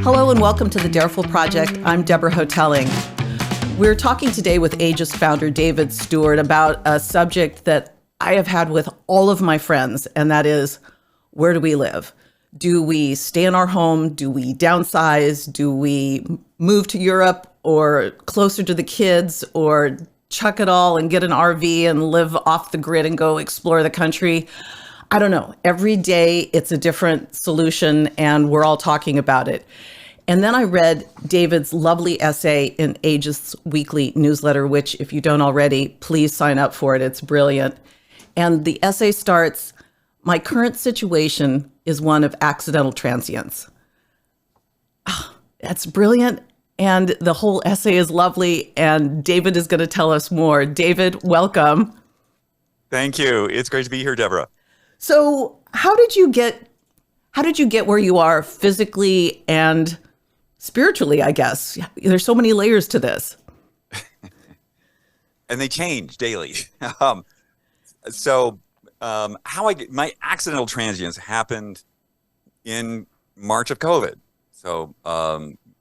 Hello and welcome to the Dareful Project. I'm Deborah Hotelling. We're talking today with Ageist founder David Stewart about a subject that I have had with all of my friends, and that is, where do we live? Do we stay in our home? Do we downsize? Do we move to Europe or closer to the kids, or chuck it all and get an RV and live off the grid and go explore the country? I don't know. Every day it's a different solution, and we're all talking about it. And then I read David's lovely essay in Ageist's weekly newsletter, which if you don't already, please sign up for it. It's brilliant. And the essay starts, "My current situation is one of accidental transience." Oh, that's brilliant. And the whole essay is lovely. And David is going to tell us more. David, welcome. Thank you. It's great to be here, Deborah. So how did you get where you are physically and spiritually, I guess? There's so many layers to this. And they change daily. How I get my accidental transience happened in March of COVID. So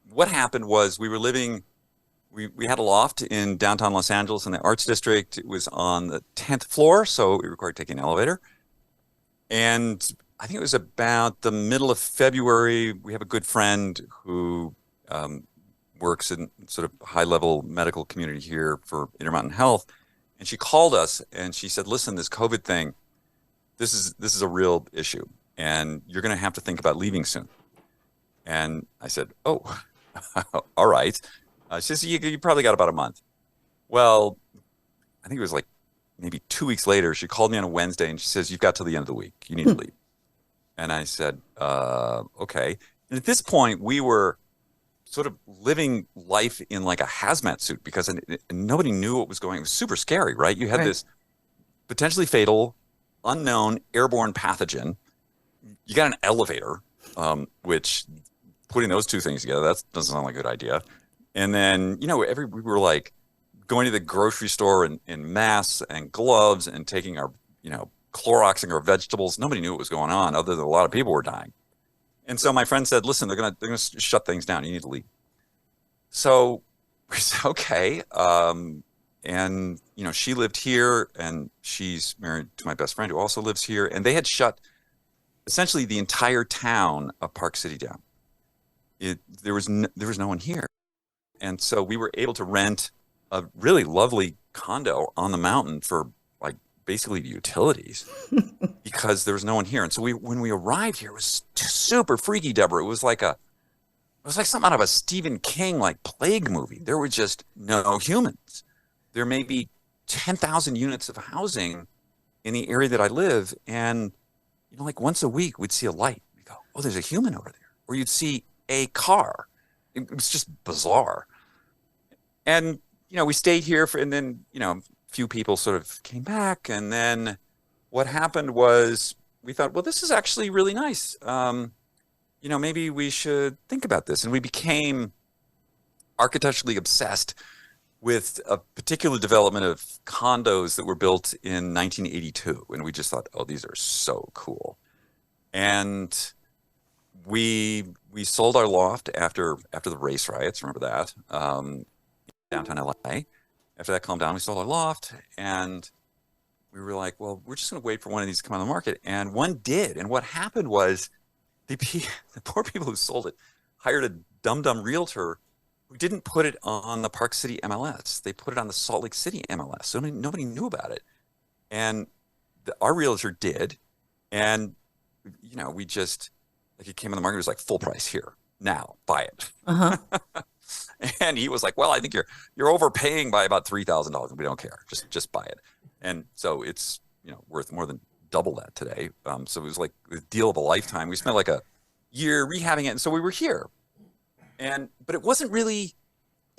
what happened was we had a loft in downtown Los Angeles in the Arts District. It was on the 10th floor, so it required taking an elevator. And I think it was about the middle of February. We have a good friend who works in sort of high-level medical community here for Intermountain Health. And she called us and she said, "Listen, this COVID thing, this is a real issue, and you're going to have to think about leaving soon." And I said, "Oh, all right." She says, you probably got about a month. Well, I think it was like maybe 2 weeks later, she called me on a Wednesday and she says, "You've got till the end of the week. You need to leave." And I said, okay. And at this point, we were sort of living life in like a hazmat suit because nobody knew what was going on. It was super scary, right? You had this potentially fatal, unknown, airborne pathogen. You got an elevator, which putting those two things together, that doesn't sound like a good idea. And then, we were like going to the grocery store in masks and gloves and taking our, Cloroxing our vegetables. Nobody knew what was going on other than a lot of people were dying. And so my friend said, "Listen, they're gonna shut things down. You need to leave." So we said, okay. And, she lived here and she's married to my best friend who also lives here. And they had shut essentially the entire town of Park City down. There was no one here. And so we were able to rent a really lovely condo on the mountain for like basically utilities because there was no one here. And so when we arrived here, it was super freaky, Deborah. It was like something out of a Stephen King like plague movie. There were just no humans. There may be 10,000 units of housing in the area that I live, and like once a week we'd see a light. We go, "Oh, there's a human over there," or you'd see a car. It was just bizarre. And we stayed here and then a few people sort of came back, and then what happened was we thought, well, this is actually really nice. Maybe we should think about this. And we became architecturally obsessed with a particular development of condos that were built in 1982. And we just thought, oh, these are so cool. And we sold our loft after the race riots. Remember that? Downtown LA. After that calmed down, we sold our loft, and we were like, well, we're just going to wait for one of these to come on the market. And one did. And what happened was the poor people who sold it hired a dumb realtor who didn't put it on the Park City MLS. They put it on the Salt Lake City MLS. So nobody knew about it. And our realtor did. And, we just, like, it came on the market, it was like full price here. Now, buy it. Uh-huh. And he was like, "Well, I think you're overpaying by about $3,000. We don't care. Just buy it." And so it's worth more than double that today. So it was like the deal of a lifetime. We spent like a year rehabbing it, and so we were here. But it wasn't really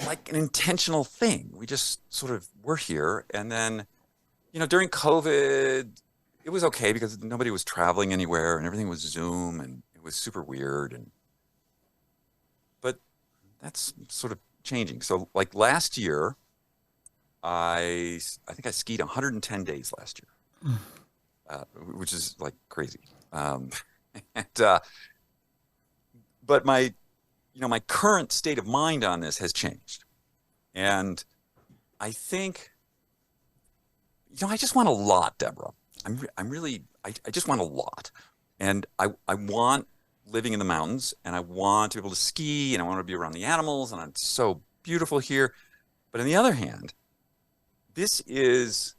like an intentional thing. We just sort of were here, and then during COVID, it was okay because nobody was traveling anywhere, and everything was Zoom, and it was super weird. But that's sort of changing. So like last year, I think I skied 110 days last year, which is like crazy. But my my current state of mind on this has changed. And I think, I just want a lot, Deborah. I just want a lot. And I want living in the mountains, and I want to be able to ski, and I want to be around the animals, and it's so beautiful here. But on the other hand, this is,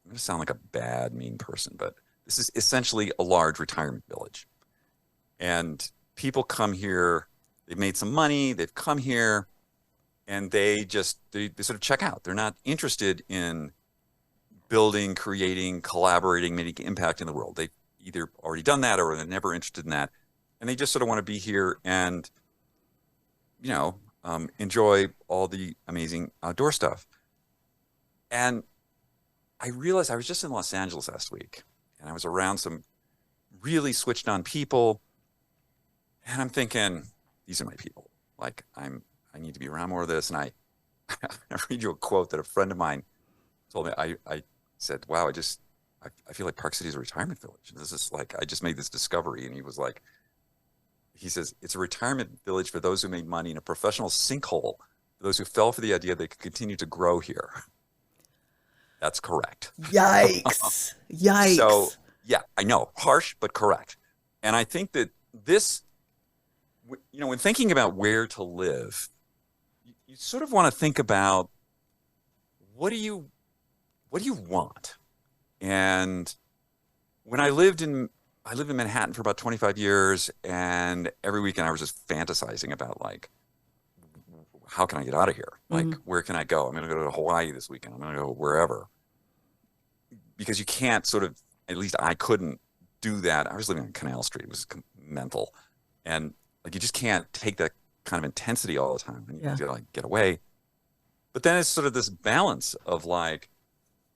I'm going to sound like a bad, mean person, but this is essentially a large retirement village. And people come here, they've made some money, they've come here, and they sort of check out. They're not interested in building, creating, collaborating, making impact in the world. They've either already done that or they're never interested in that. And they just sort of want to be here and, enjoy all the amazing outdoor stuff. And I realized I was just in Los Angeles last week, and I was around some really switched on people. And I'm thinking, these are my people. Like, I need to be around more of this. And I read you a quote that a friend of mine told me. I said, wow, I feel like Park City is a retirement village. This is like, I just made this discovery. And he says, it's a retirement village for those who made money, and a professional sinkhole for those who fell for the idea they could continue to grow here. That's correct. Yikes. Yikes. So, yeah, I know, harsh, but correct. And I think that this, when thinking about where to live, you sort of want to think about what do you want? And when I lived in Manhattan for about 25 years, and every weekend I was just fantasizing about, like, how can I get out of here? Like, where can I go? I'm going to go to Hawaii this weekend. I'm going to go wherever. Because you can't at least I couldn't do that. I was living on Canal Street. It was mental. And like, you just can't take that kind of intensity all the time. And you have to, like, get away. But then it's sort of this balance of, like,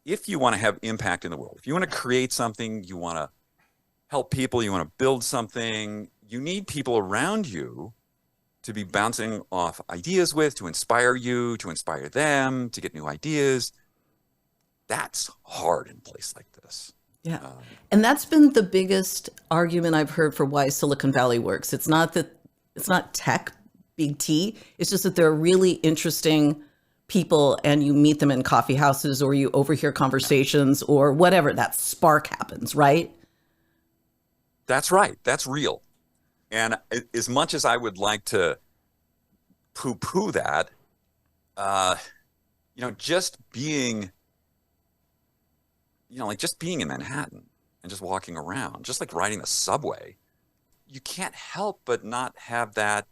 if you want to have impact in the world, if you want to create something, you want to help people, you want to build something, you need people around you to be bouncing off ideas with, to inspire you, to inspire them, to get new ideas. That's hard in a place like this. Yeah. And that's been the biggest argument I've heard for why Silicon Valley works. It's not tech, big T. It's just that they're really interesting people, and you meet them in coffee houses, or you overhear conversations, or whatever. That spark happens, right? That's right. That's real. And as much as I would like to poo-poo that, just being, just being in Manhattan and just walking around, just like riding the subway, you can't help but not have that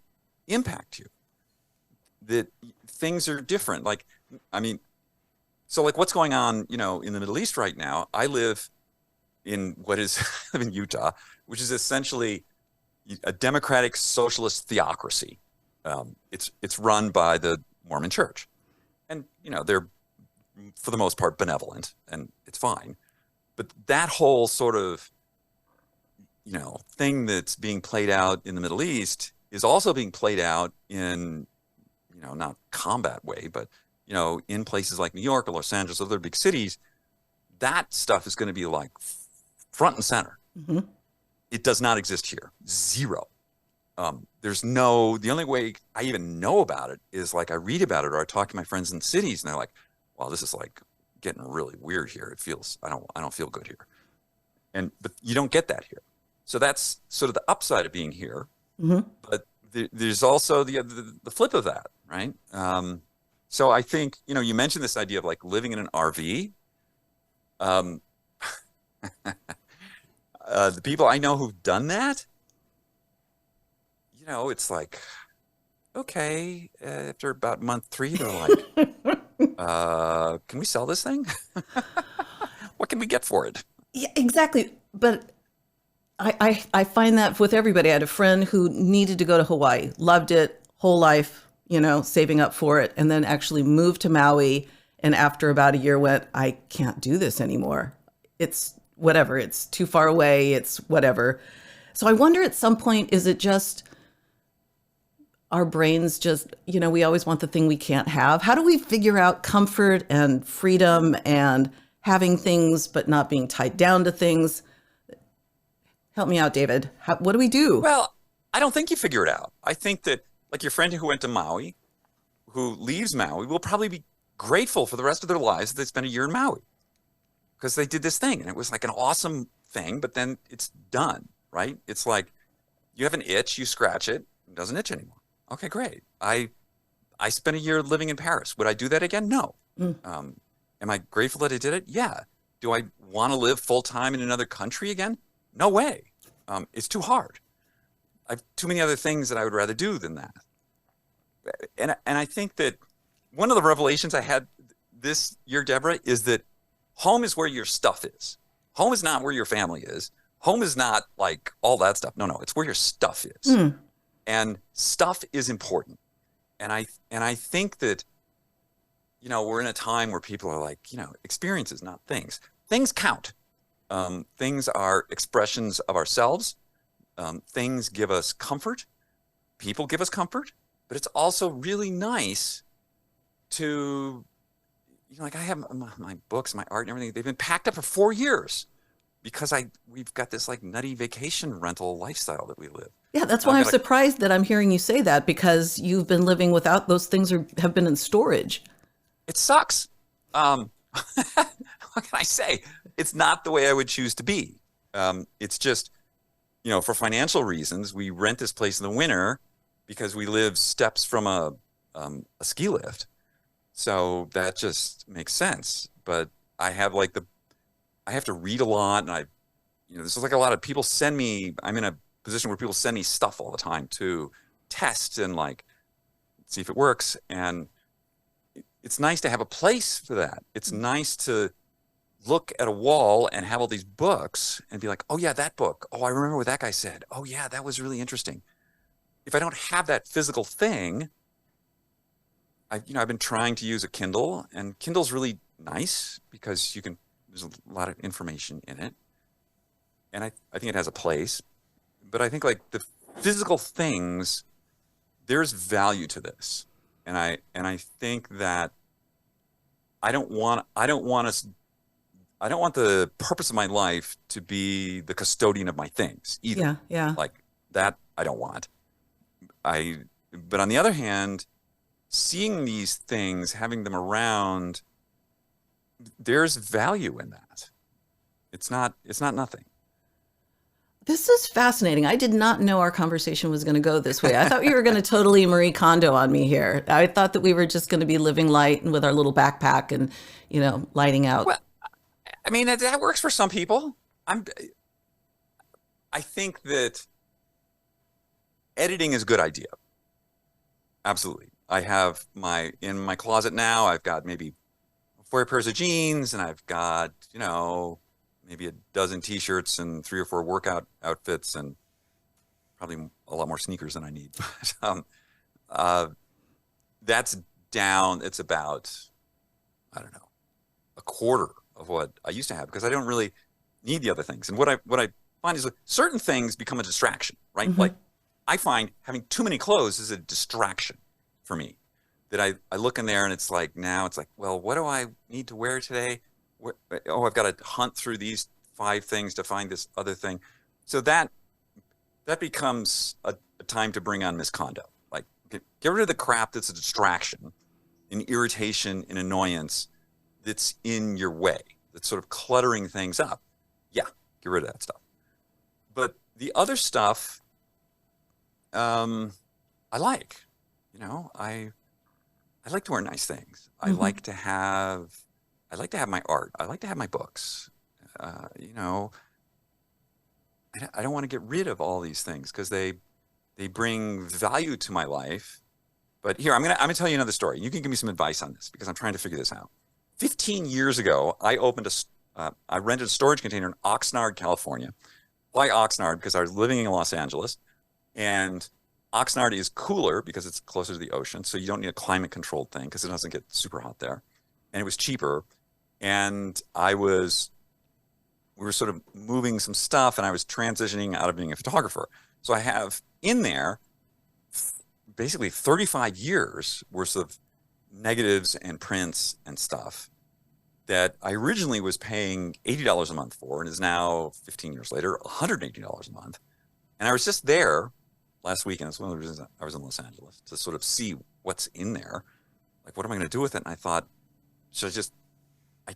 impact you. That things are different. Like, so like what's going on, in the Middle East right now, I live in in Utah, which is essentially a democratic socialist theocracy. It's run by the Mormon Church, and they're for the most part benevolent, and it's fine. But that whole sort of thing that's being played out in the Middle East is also being played out in not combat way, but in places like New York or Los Angeles, other big cities. That stuff is going to be like front and center. Mm-hmm. It does not exist here. Zero. The only way I even know about it is like I read about it or I talk to my friends in cities, and they're like, wow, this is like getting really weird here. It feels, I don't feel good here. But you don't get that here. So that's sort of the upside of being here. Mm-hmm. But there's also the flip of that, right? So I think, you mentioned this idea of like living in an RV. The people I know who've done that, it's like, okay, after about month 3, they're like, can we sell this thing? What can we get for it? Yeah, exactly. But I find that with everybody. I had a friend who needed to go to Hawaii, loved it, whole life, saving up for it, and then actually moved to Maui. And after about a year went, I can't do this anymore. It's whatever. It's too far away. It's whatever. So I wonder at some point, is it just our brains just, we always want the thing we can't have? How do we figure out comfort and freedom and having things, but not being tied down to things? Help me out, David. What do we do? Well, I don't think you figure it out. I think that like your friend who went to Maui, who leaves Maui, will probably be grateful for the rest of their lives that they spent a year in Maui because they did this thing and it was like an awesome thing, but then it's done, right? It's like you have an itch, you scratch it, it doesn't itch anymore. Okay, great. I spent a year living in Paris. Would I do that again? No. Am I grateful that I did it? Yeah. Do I want to live full time in another country again? No way. It's too hard. I have too many other things that I would rather do than that. And I think that one of the revelations I had this year, Deborah, is that home is where your stuff is. Home is not where your family is. Home is not like all that stuff. No, it's where your stuff is. And stuff is important. And I think that, we're in a time where people are like, experiences, not things. Things count. Things are expressions of ourselves. Things give us comfort. People give us comfort. But it's also really nice to, like I have my books, my art and everything. They've been packed up for 4 years because we've got this like nutty vacation rental lifestyle that we live. Yeah, that's why I'm surprised that I'm hearing you say that, because you've been living without those things or have been in storage. It sucks. What can I say? It's not the way I would choose to be. It's just, for financial reasons, we rent this place in the winter because we live steps from a ski lift. So that just makes sense. But I have I have to read a lot, and this is like a lot of people send me, I'm in a position where people send me stuff all the time to test and like see if it works. And it's nice to have a place for that. It's nice to look at a wall and have all these books and be like, oh yeah, that book. Oh, I remember what that guy said. Oh yeah, that was really interesting. If I don't have that physical thing, I've been trying to use a Kindle, and Kindle's really nice because there's a lot of information in it. And I think it has a place, but I think like the physical things, there's value to this. And I think that I don't want the purpose of my life to be the custodian of my things either. Yeah. Like that I don't want. But on the other hand, seeing these things, having them around, there's value in that. It's not nothing. This is fascinating. I did not know our conversation was going to go this way. I thought you were going to totally Marie Kondo on me here. I thought that we were just going to be living light and with our little backpack and, lighting out. Well, I mean, that works for some people. I think that editing is a good idea. Absolutely. I have in my closet now, I've got maybe 4 pairs of jeans, and I've got, maybe a dozen t-shirts and 3 or 4 workout outfits, and probably a lot more sneakers than I need. That's down. It's about, I don't know, a quarter of what I used to have, because I don't really need the other things. And what I find is certain things become a distraction, right? Mm-hmm. Like I find having too many clothes is a distraction for me, that I look in there and it's like, well, what do I need to wear today? I've got to hunt through these 5 things to find this other thing. So that becomes a time to bring on misconduct. Like get rid of the crap that's a distraction, an irritation, an annoyance that's in your way, that's sort of cluttering things up. Yeah, get rid of that stuff. But the other stuff, I like. I like to wear nice things. I like to have my art. I like to have my books. I don't want to get rid of all these things because they bring value to my life. But here, I'm gonna tell you another story. You can give me some advice on this because I'm trying to figure this out. 15 years ago, I rented a storage container in Oxnard, California. Why Oxnard? Because I was living in Los Angeles, and Oxnard is cooler because it's closer to the ocean, so you don't need a climate-controlled thing because it doesn't get super hot there. And it was cheaper. And we were sort of moving some stuff, and I was transitioning out of being a photographer. So I have in there basically 35 years worth of negatives and prints and stuff that I originally was paying $80 a month for, and is now 15 years later, $180 a month. And I was just there last weekend. It's one of the reasons I was in Los Angeles, to sort of see what's in there. Like, what am I going to do with it? And I thought, should I just, I,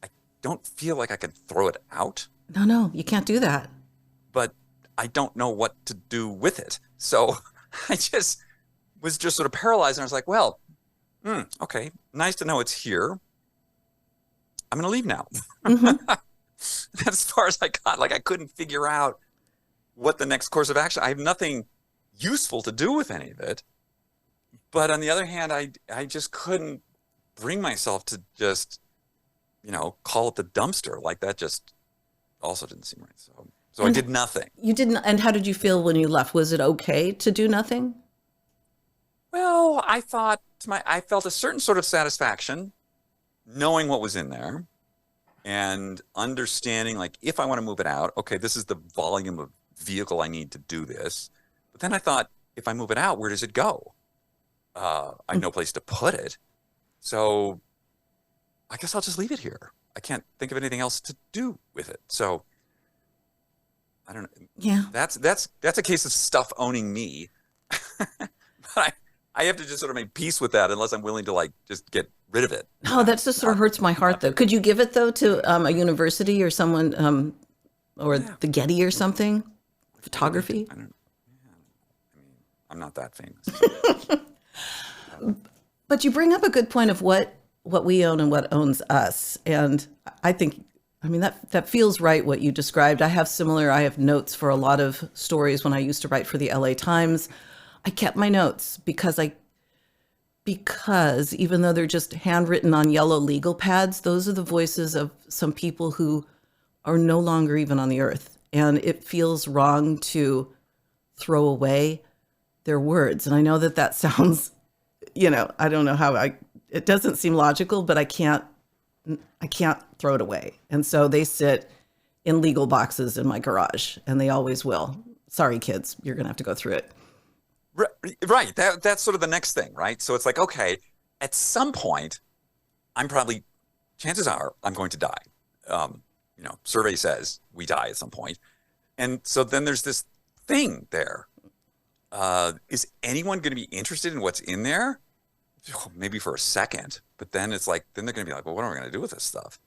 I don't feel like I could throw it out. No, you can't do that. But I don't know what to do with it. So I just was just sort of paralyzed. And I was like, well, okay, nice to know it's here. I'm going to leave now. Mm-hmm. That's as far as I got. Like, I couldn't figure out what the next course of action. I have nothing useful to do with any of it. But on the other hand, I just couldn't bring myself to just, call it the dumpster. Like, that just also didn't seem right. So I did nothing. You didn't. And how did you feel when you left? Was it okay to do nothing? Well, I felt a certain sort of satisfaction knowing what was in there and understanding, like, if I want to move it out, okay, this is the volume of vehicle I need to do this. But then I thought, if I move it out, where does it go? I have no place to put it. So I guess I'll just leave it here. I can't think of anything else to do with it. So I don't know. Yeah. That's a case of stuff owning me. But I have to just sort of make peace with that unless I'm willing to, like, just get rid of it. No, that just sort of hurts my heart, though. Could you give it, though, to a university or someone, or the Getty or something? Photography? I mean, I'm not that famous. But you bring up a good point of what we own and what owns us. And I think, that feels right, what you described. I have notes for a lot of stories when I used to write for the LA Times. I kept my notes because even though they're just handwritten on yellow legal pads, those are the voices of some people who are no longer even on the earth. And it feels wrong to throw away their words. And I know that sounds, I don't know how it doesn't seem logical, but I can't throw it away. And so they sit in legal boxes in my garage, and they always will. Sorry, kids, you're going to have to go through it. Right. That's sort of the next thing, right? So it's like, okay, at some point, chances are I'm going to die. Survey says we die at some point. And so then there's this thing there. Is anyone going to be interested in what's in there? Maybe for a second, but then it's like, then they're going to be like, well, what am I going to do with this stuff?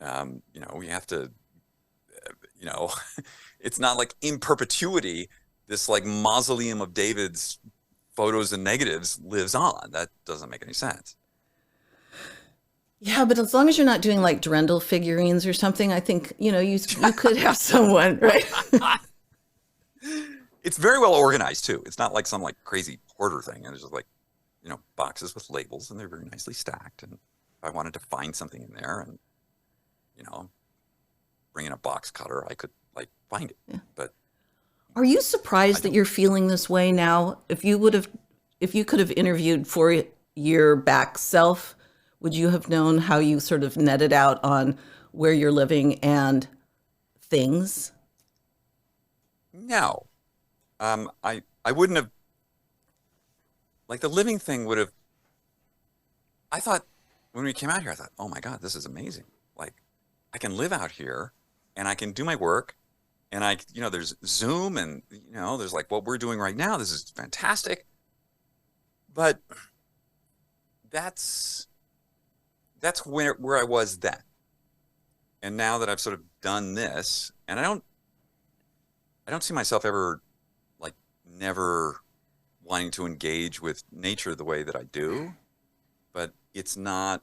We have to, it's not like in perpetuity, this like mausoleum of David's photos and negatives lives on. That doesn't make any sense. Yeah, but as long as you're not doing like Durandal figurines or something, I think, you could have someone, right? It's very well organized too. It's not like some like crazy hoarder thing. It's just like, boxes with labels, and they're very nicely stacked. And if I wanted to find something in there and, bring in a box cutter, I could like find it. Yeah. But are you surprised that you're feeling this way now? If you could have interviewed for your back self, would you have known how you sort of netted out on where you're living and things? No. I wouldn't have, like, the living thing would have, I thought when we came out here, I thought, oh my God, this is amazing. Like, I can live out here and I can do my work, and there's Zoom, and, there's like what we're doing right now. This is fantastic. But that's where I was then. And now that I've sort of done this, and I don't see myself ever, like, never wanting to engage with nature the way that I do, but it's not,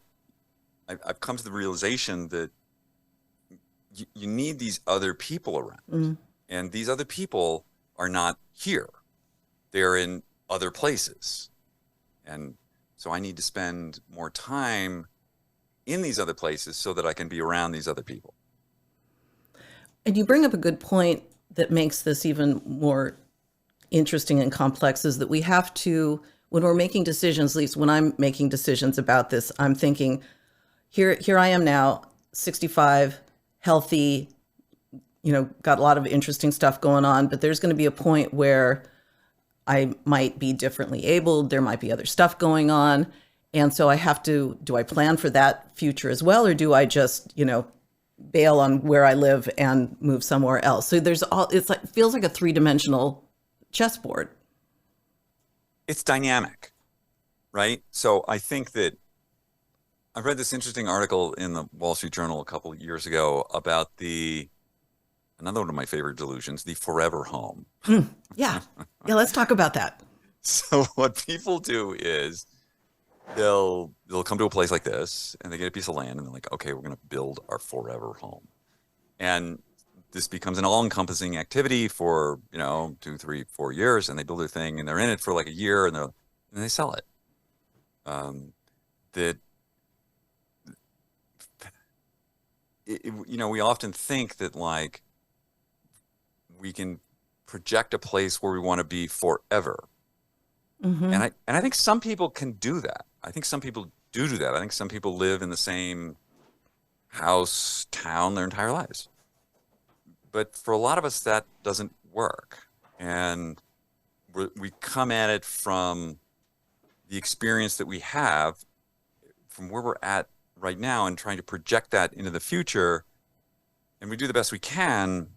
I've come to the realization that you need these other people around. Mm-hmm. And these other people are not here. They're in other places. And so I need to spend more time in these other places so that I can be around these other people. And you bring up a good point that makes this even more interesting and complex, is that we have to, when we're making decisions, at least when I'm making decisions about this, I'm thinking, here I am now, 65, healthy, got a lot of interesting stuff going on, but there's going to be a point where I might be differently abled. There might be other stuff going on. And so I have to, do I plan for that future as well? Or do I just, bail on where I live and move somewhere else? So there's it feels like a three-dimensional chessboard. It's dynamic, right? So I think that I read this interesting article in the Wall Street Journal a couple of years ago about another one of my favorite delusions, the forever home. Yeah. Yeah, let's talk about that. So what people do is they'll come to a place like this and they get a piece of land and they're like, okay, we're going to build our forever home. And this becomes an all-encompassing activity for, 2, 3, 4 years, and they build their thing and they're in it for like a year and they sell it. We often think that like we can project a place where we want to be forever. Mm-hmm. And I think some people can do that. I think some people do that. I think some people live in the same house, town their entire lives. But for a lot of us, that doesn't work. And we come at it from the experience that we have, from where we're at right now, and trying to project that into the future. And we do the best we can.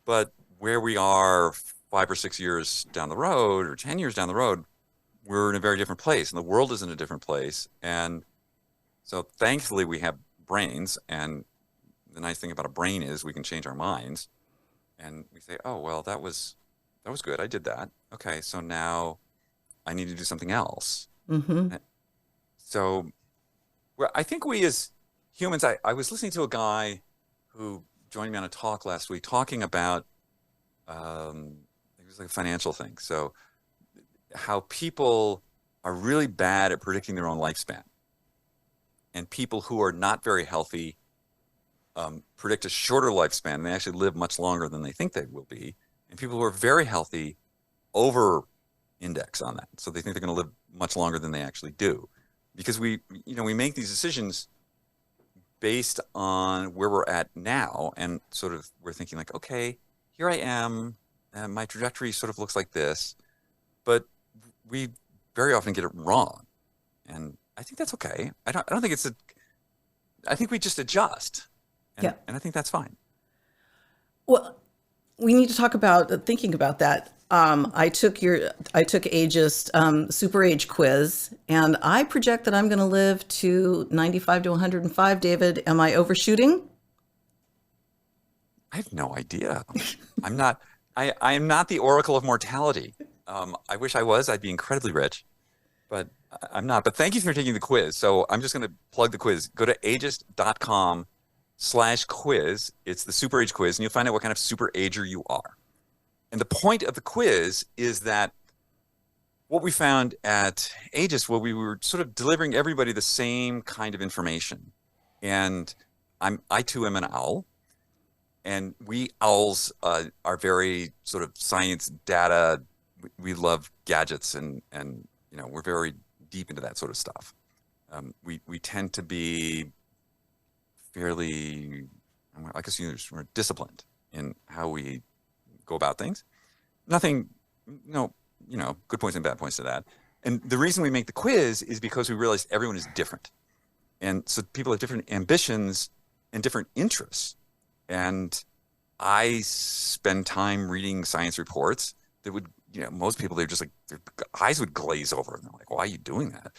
But where we are 5 or 6 years down the road or 10 years down the road, we're in a very different place and the world is in a different place. And so thankfully we have brains, and the nice thing about a brain is we can change our minds and we say, oh, well, that was good. I did that. Okay. So now I need to do something else. Mm-hmm. So I think we as humans, I was listening to a guy who joined me on a talk last week talking about, it was like a financial thing. So how people are really bad at predicting their own lifespan, and people who are not very healthy predict a shorter lifespan, and they actually live much longer than they think they will be. And people who are very healthy over index on that. So they think they're going to live much longer than they actually do, because we make these decisions based on where we're at now, and sort of we're thinking like, okay, here I am, and my trajectory sort of looks like this, but we very often get it wrong, and I think that's okay. I don't think I think we just adjust, and I think that's fine. Well, we need to talk about thinking about that. I took Ageist SuperAge quiz, and I project that I'm going to live to 95 to 105. David, am I overshooting? I have no idea. I'm not. I am not the oracle of mortality. I wish I was. I'd be incredibly rich, but I'm not. But thank you for taking the quiz. So I'm just going to plug the quiz. Go to ageist.com/quiz. It's the SuperAge quiz, and you'll find out what kind of SuperAger you are. And the point of the quiz is that what we found at Ageist, well, we were sort of delivering everybody the same kind of information. And I too am an owl. And we owls are very sort of science data. We love gadgets, and we're very deep into that sort of stuff. We tend to be fairly, I guess we're disciplined in how we go about things. Nothing, good points and bad points to that. And the reason we make the quiz is because we realize everyone is different. And so people have different ambitions and different interests. And I spend time reading science reports that would, most people, they're just like, their eyes would glaze over and they're like, why are you doing that?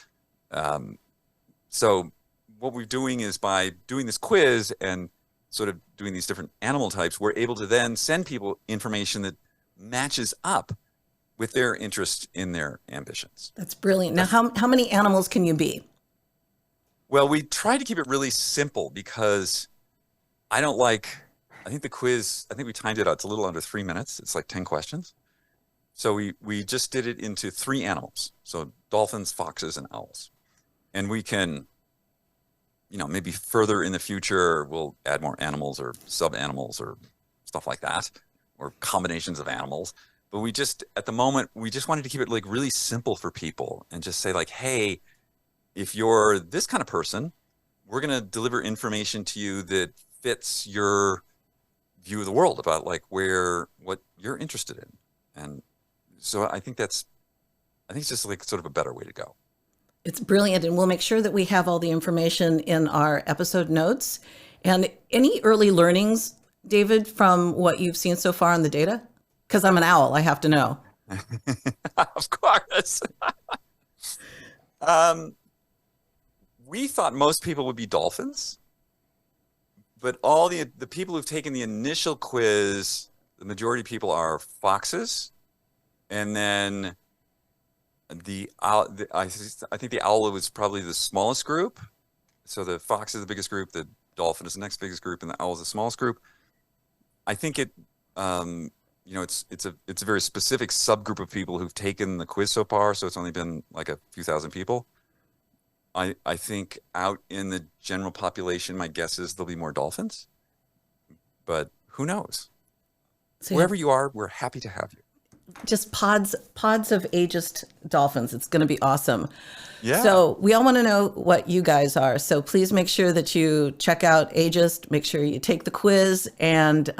So what we're doing is, by doing this quiz and sort of doing these different animal types, we're able to then send people information that matches up with their interest in their ambitions. That's brilliant. Now, how many animals can you be? Well, we try to keep it really simple, because I think the quiz, I think we timed it out. It's a little under 3 minutes. It's like 10 questions. So we just did it into 3 animals. So dolphins, foxes, and owls. And we can, maybe further in the future, we'll add more animals or sub-animals or stuff like that, or combinations of animals. But at the moment, we just wanted to keep it like really simple for people, and just say like, hey, if you're this kind of person, we're going to deliver information to you that fits your view of the world about like what you're interested in. And so I think it's just like sort of a better way to go. It's brilliant. And we'll make sure that we have all the information in our episode notes. And any early learnings, David, from what you've seen so far on the data? Because I'm an owl, I have to know. Of course. We thought most people would be dolphins, but all the people who've taken the initial quiz, the majority of people are foxes, and then the owl. I think the owl was probably the smallest group. So the fox is the biggest group, the dolphin is the next biggest group, and the owl is the smallest group. I think it's a very specific subgroup of people who've taken the quiz so far. So it's only been like a few thousand people. I think out in the general population, my guess is there'll be more dolphins, but who knows? So wherever you are, we're happy to have you. Just pods of ageist dolphins. It's going to be awesome. Yeah. So we all want to know what you guys are. So please make sure that you check out Ageist. Make sure you take the quiz, and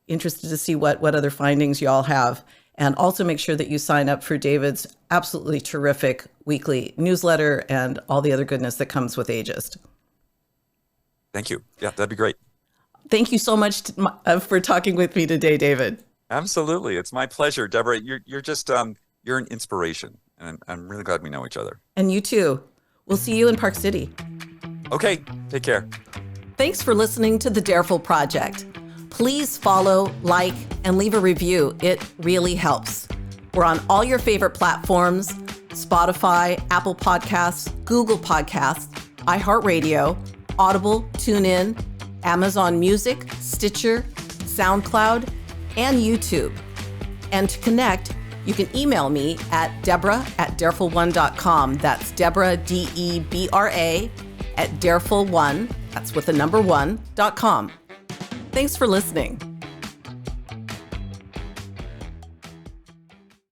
interested to see what other findings you all have. And also make sure that you sign up for David's absolutely terrific weekly newsletter and all the other goodness that comes with Ageist. Thank you. Yeah, that'd be great. Thank you so much for talking with me today, David. Absolutely. It's my pleasure. Deborah, you're just, you're an inspiration, and I'm really glad we know each other. And you too. We'll see you in Park City. Okay. Take care. Thanks for listening to the Dareful Project. Please follow, like, and leave a review. It really helps. We're on all your favorite platforms: Spotify, Apple Podcasts, Google Podcasts, iHeartRadio, Audible, TuneIn, Amazon Music, Stitcher, SoundCloud, and YouTube. And to connect, you can email me at Deborah@dareful1.com. That's Deborah, Debra, at dareful1, that's with the number 1.com. Thanks for listening.